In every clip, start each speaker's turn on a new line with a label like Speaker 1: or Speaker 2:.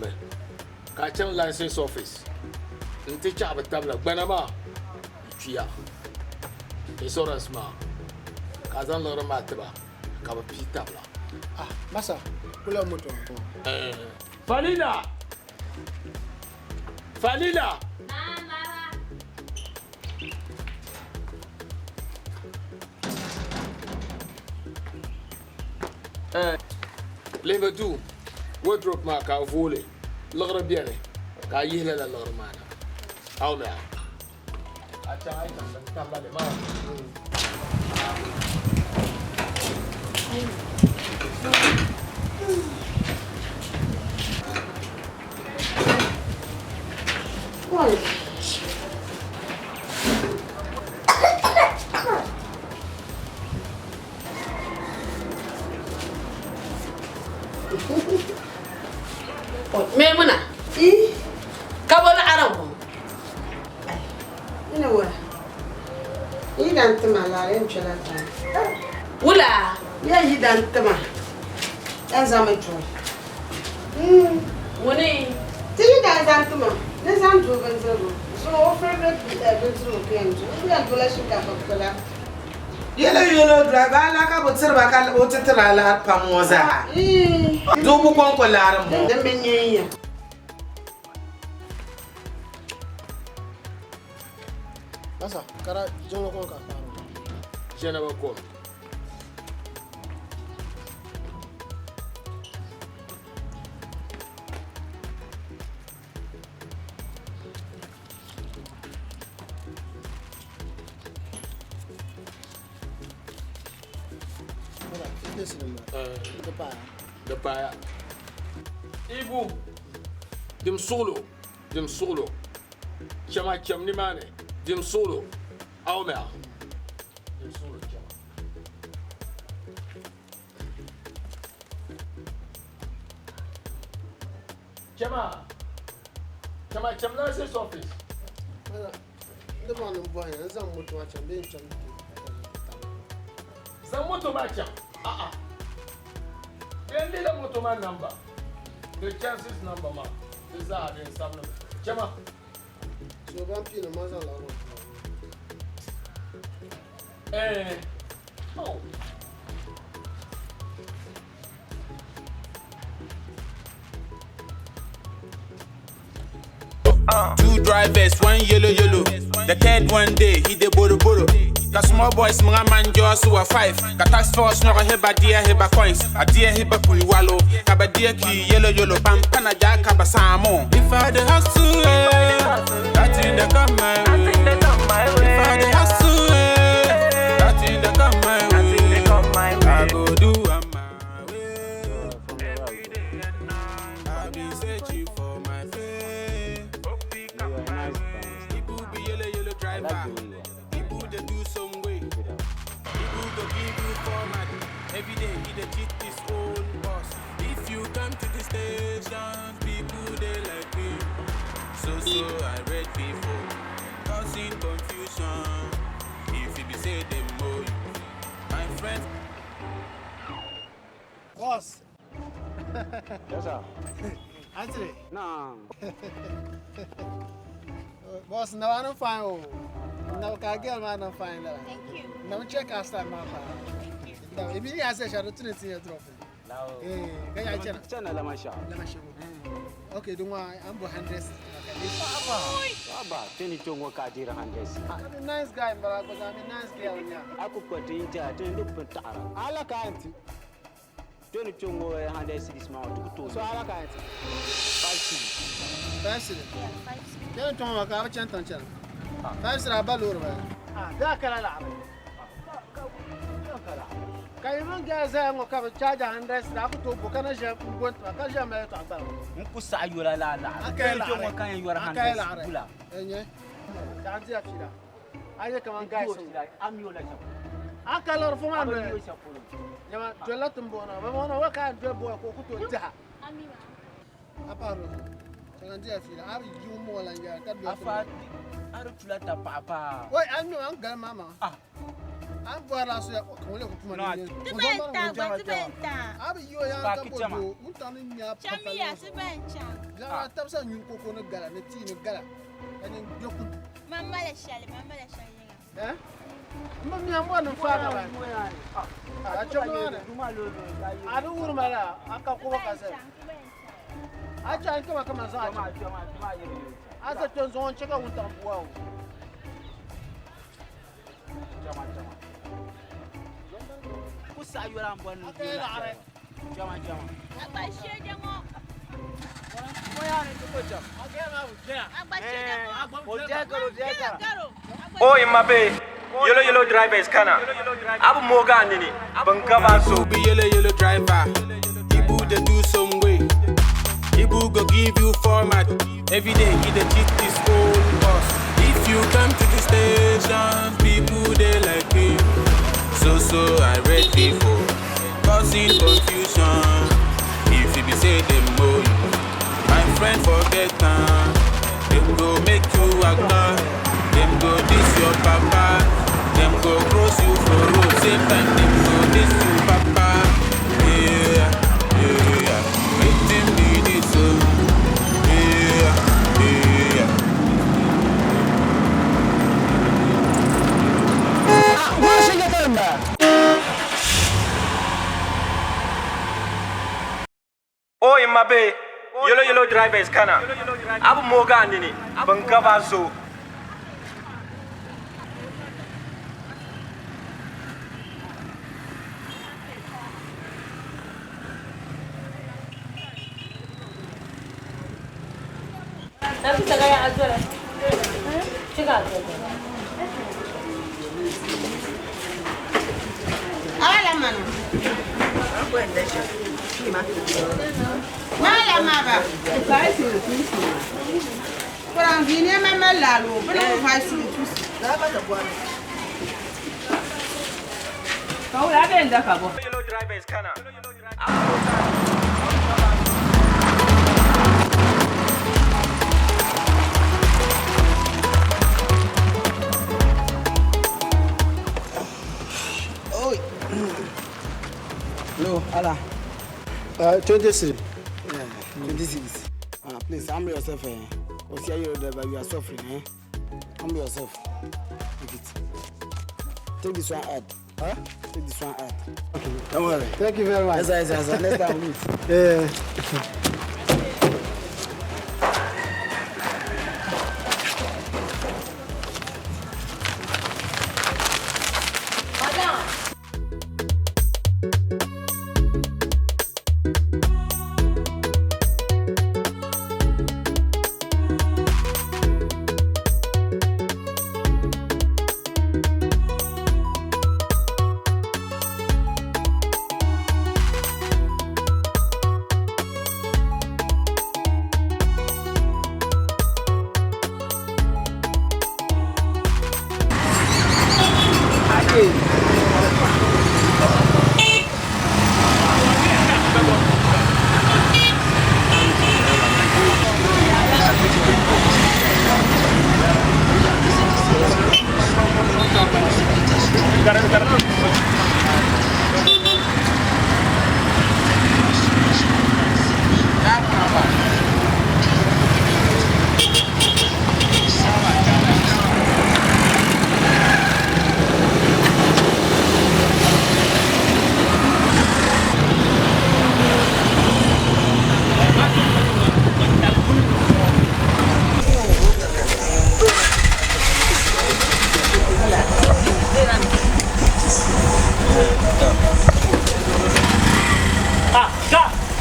Speaker 1: me. Catch him license office. And teach up a tablet. Banama. Chia. Insurance ma. Kazan Lora Mataba. Kaba Pitabla.
Speaker 2: Ah, Massa, pull out motor.
Speaker 1: Falila! Falila! Leva tu, wardrobe ma ka vole, lagra biene, ka yihla la lagra mana. Au me. Acha ai tamba le ma.
Speaker 3: Memuna. Kabola Arab.
Speaker 4: Ina wa. Yi dan tuma la yin chela ta.
Speaker 3: Wula.
Speaker 4: Ya yi dan tuma. Ya zama to.
Speaker 3: Wani.
Speaker 4: Ti yi dan tuma. Ne zan to ban zaro. So favorite ban zaro kan to. Ya dola shi ka fakala.
Speaker 5: Yelo Yelo Driver ala ka botsir ba ka o titira la pamoza. Dubu konko laran mu.
Speaker 4: Dan men yayin.
Speaker 2: Massa, cara, jongo ko ka faro.
Speaker 1: Jena ba ko. The buyer. Ibu. Dim solo. Chama ni mane. Dim solo. Au me. Dim solo chama. Chama license office.
Speaker 2: The man in boy, and some motor watch and being chum.
Speaker 1: Some motor match. Then the motorman number. The chances number man. This is hard in some number. Chama.
Speaker 2: So vampire no maza la.
Speaker 1: Oh.
Speaker 6: Two drivers, one yellow. The third one day, he de boro. The small boys, mga man just who are 5. The task force, no heba dear heba coins. A dear heba kuiwalo. Kaba dear ki yellow, pampana jack kabasamo. If I the hustle, that's in the come my way. If I the hustle, that's in the come my way. I go do my way. Every day and night, I've been searching for my faith. People be yellow driver. People they do some way. People go give you format. Every day he dey cheat his own boss. If you come to the station, people they like me. So I read before, causing confusion. If you be say them more, my friend.
Speaker 2: Boss.
Speaker 7: Yes, sir.
Speaker 2: Anthony.
Speaker 7: No.
Speaker 2: Boss, no, I don't find. Oh, no, girl, I don't find that.
Speaker 8: Thank you.
Speaker 2: No, check our start, my
Speaker 8: Thank you.
Speaker 2: No, if you answer, I don't think you're dropping.
Speaker 7: No.
Speaker 2: Can you check?
Speaker 7: Channel la masha.
Speaker 2: Okay, don't worry, I'm behind this.
Speaker 7: Baba, teni tongo ka dira handes.
Speaker 2: I'm a nice guy, but I'm a nice girl.
Speaker 7: Aku patinja, teni pentara. Ala ka anti. Teni tongo handes this ma to. So ala ka anti.
Speaker 2: Basi.
Speaker 8: Yeah, 5 cents.
Speaker 2: Teni tongo ka chantan chan. Basi rabalur ba. Da kala la. Kay man gaza ngo ka charge 100 da ku to bokana je ngon ka je me to aba.
Speaker 7: Nku sa yola la.
Speaker 2: Teni
Speaker 7: tongo kan yora handes. Bula.
Speaker 2: Enye. Tanzi afira. Aje kaman guys.
Speaker 7: Am yola cha.
Speaker 2: Akala rufuma
Speaker 7: Am
Speaker 2: ndo.
Speaker 7: yola cha polo.
Speaker 2: Yama jola tumbona. Ba mona wa ka ndo bo ko ku to ja.
Speaker 8: Amira.
Speaker 2: Aparo. Tanzi afira. Abi yumo la nja ka do.
Speaker 7: Afa aru tulata papa.
Speaker 2: Wai an no an ga mama. An bora so ya ko le ko kuma ni.
Speaker 8: Tibenta.
Speaker 2: Abi yo ya ka bo. Mutani nya papa.
Speaker 8: Chamia sibenta.
Speaker 2: La tabsa nyu koko no gala ne ti no gala. Ani joku.
Speaker 8: Mama la shale.
Speaker 2: Eh? Mami amwa no fa ba. Ah, chokwana. Adu urmala aka ko kase. Acha anke kama za acha. Asa tonzo on cheka untambuao.
Speaker 7: Chama. Kusa yura mbwan. Chama.
Speaker 8: Abashe jango.
Speaker 9: Oh, in my bay, Yelo Yelo Driver is kana. Abu Moga nini, Bankaba so
Speaker 6: be Yelo Driver. Ibu they do some way. Ibu go give you format. Every day he dey cheat this whole boss. If you come to the station, people they like you. So I ready for causing confusion. If you be say them boy, my friend forget time. Them go make you act. Them go diss your papa. Them go cross you for road. Same time them go diss you papa. Yeah. Make them need it so. Yeah.
Speaker 9: Oh, in my bay, Yelo Yelo Driver is kana. Abu Moga nini, Bankaba so.
Speaker 3: Tapi saya aja. Cakap.
Speaker 4: Ala mana? Mala maba. Kurang gini memang lalu, belum fasi itu.
Speaker 3: Kau ada yang dah kabo.
Speaker 9: Yelo Driver is kana.
Speaker 7: Hello, Allah.
Speaker 2: 26.
Speaker 7: Yeah, 26. Please, humble yourself. Because you are suffering. Humble yourself. Take it. Take this one out. Huh? Take this one out. Okay. Don't worry.
Speaker 2: Thank you very much.
Speaker 7: Yes. Next time we meet.
Speaker 2: Yeah.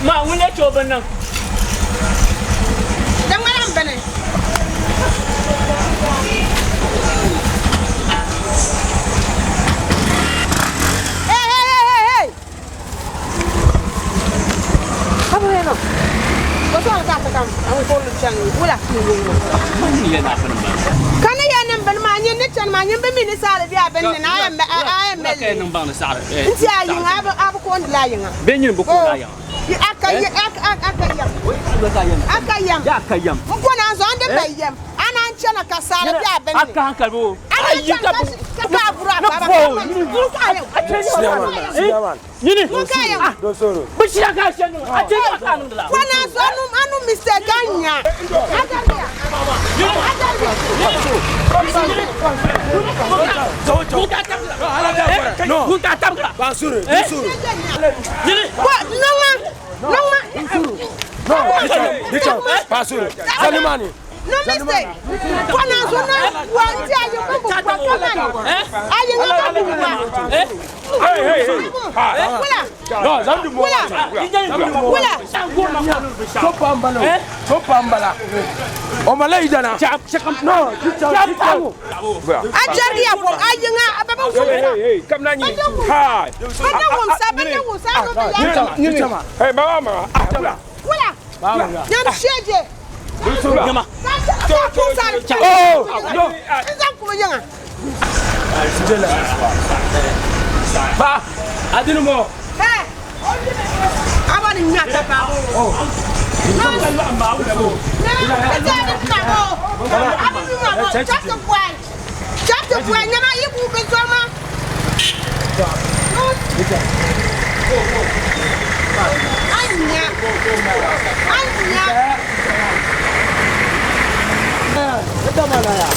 Speaker 10: Ma wule coba nan.
Speaker 4: Dan mana bane? Hey. Apa ini? Kau tahu tak kam? Aku follow channel. Wala.
Speaker 10: Ini ya nak nampak.
Speaker 4: Kana ya nampak mana ni channel mana bemini sale dia benne na ayam.
Speaker 10: Kayak nampak ni sare.
Speaker 4: Inti ayam abu kon layang.
Speaker 10: Benyin buku layang.
Speaker 4: Akayam.
Speaker 10: Ya akayam.
Speaker 4: Mko na zonde bayam. Ana nchana kasala dia benne.
Speaker 10: Aka hankal bo.
Speaker 4: Ana nchana kasala bura No mistake. Kwana zona wanti ayo ko kwa kama. Ayo ngaba buwa. Hey. Kula.
Speaker 11: No, zamdu mo.
Speaker 4: Kula.
Speaker 11: Sopambala. O malai jana. No,
Speaker 4: Ajari ya ko ayo nga ababa so.
Speaker 11: Hey, come na ni. Ha.
Speaker 4: Banya wo sa no be ya.
Speaker 11: Hey, mama.
Speaker 4: Kula. Nyam sheje.
Speaker 10: Nyama.
Speaker 11: Oh, no. Ba, adinu mo.
Speaker 4: Hey. Abani nyata pa.
Speaker 11: Oh.
Speaker 4: No. Chapter boy, nyama yibu bezoma. Anya.
Speaker 7: Ita mana ya?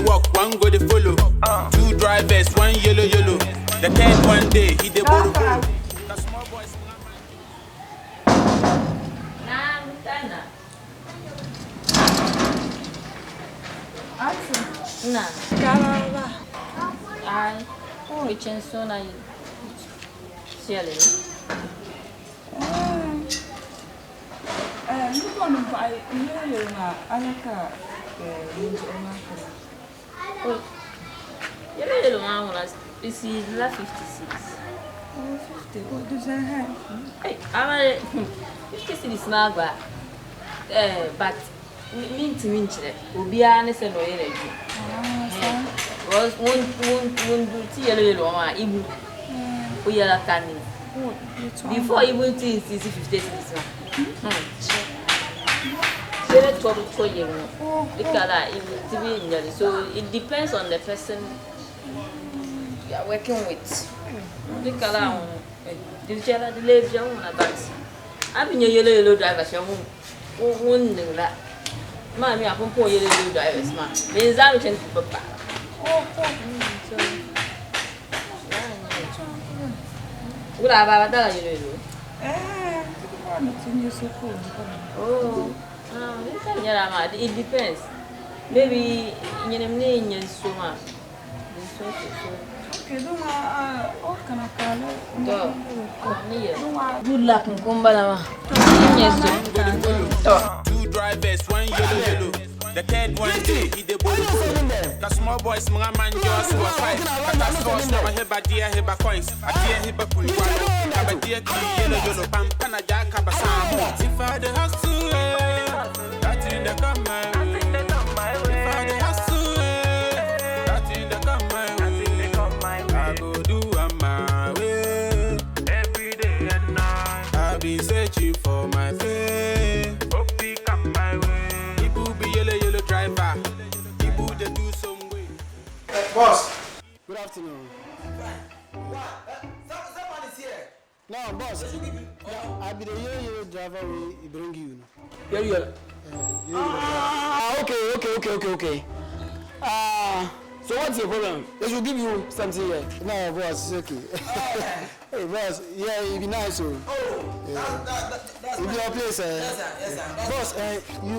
Speaker 6: walk, one go they follow. Two drivers, one yellow yellow. The third one day, he dey borrow. The small boys.
Speaker 3: Nah.
Speaker 4: Gariba.
Speaker 3: Ai. Oh, Richard Nsiah. Cielo.
Speaker 4: Ndugu mbai yeye na alaka nje omaka.
Speaker 3: Oh. Yelo Yelo Driver is la 56.
Speaker 4: Oh, 50. What does that have?
Speaker 3: Hey, I'm 56 is not bad. But mean to mean will be honest and loyal. Was one do Yelo Yelo Driver even we are canning. Before even to 56 so it depends on the person you are working with. The color the lady I've been a yellow driver. One that mammy, I poor yellow drivers. Means I can papa. What about that? Oh, it depends. Maybe in your so much.
Speaker 4: Okay, what can I call it?
Speaker 3: Good luck, Kumbala.
Speaker 6: Two drivers, one yellow yellow. The third one day, he dey borrow. The small boys, man, just was five. But that's force, never heba dear heba coins. A dear heba puliwalo. Have a dear yellow yellow pampana jack abasam. If I the house to that's in the come my way. If I the house to that's in the come my way. I go do my way. Every day and night, I've been searching for my faith. Hope he come my way. Yellow driver, people they do some way.
Speaker 7: Boss. Good afternoon.
Speaker 5: Someone is here.
Speaker 7: No, boss. I'll be the Yelo driver we bring you.
Speaker 1: Yelo.
Speaker 7: Okay. So what's your problem? They should give you something here. No, boss, it's okay. Hey, boss, yeah, it'd be nice.
Speaker 5: That's
Speaker 7: it'll be your place.
Speaker 5: Yes, sir.
Speaker 7: Boss,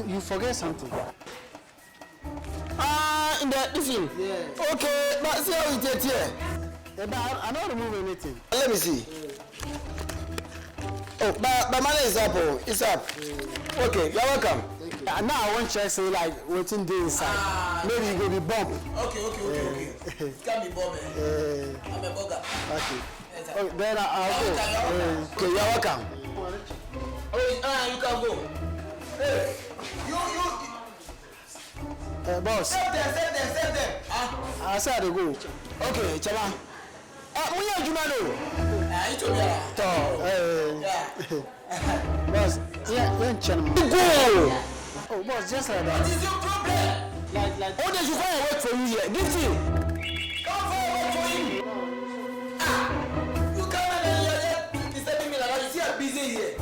Speaker 7: you forget something. In the film. Yeah. Okay, but see how it is here. Yeah, but I don't remove anything. Let me see. Oh, but my money is up. It's up. Okay, you're welcome. Now I want to check say like waiting day inside. Maybe you go be bomb.
Speaker 5: Okay. It can be bomb. I'm a bugger.
Speaker 7: Okay. Okay, then I'll go. Okay, you're welcome.
Speaker 5: Oh, you can go. Hey, you.
Speaker 7: Boss.
Speaker 5: Save them.
Speaker 7: I said to go. Okay, Chala. We are Jumano.
Speaker 5: You told me.
Speaker 7: Boss, go. Oh, boss, just like that.
Speaker 5: What is your problem?
Speaker 7: Like. Oh, they should find a work for you here. Give him.
Speaker 5: Come for work for him. You come and you're disturbing me like that. You see I'm busy here.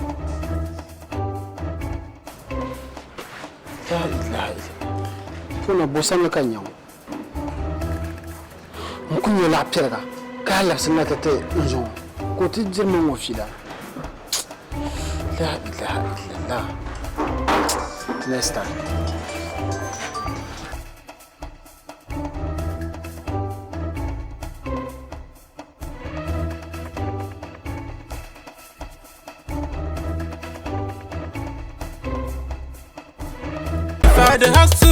Speaker 7: Kuna bosan kan yawo. Mun yi lafiya ga. Ka lafsin na kate injo. Ko ti jirmin wafida. La ilaha illallah. Next time.
Speaker 6: If I the house to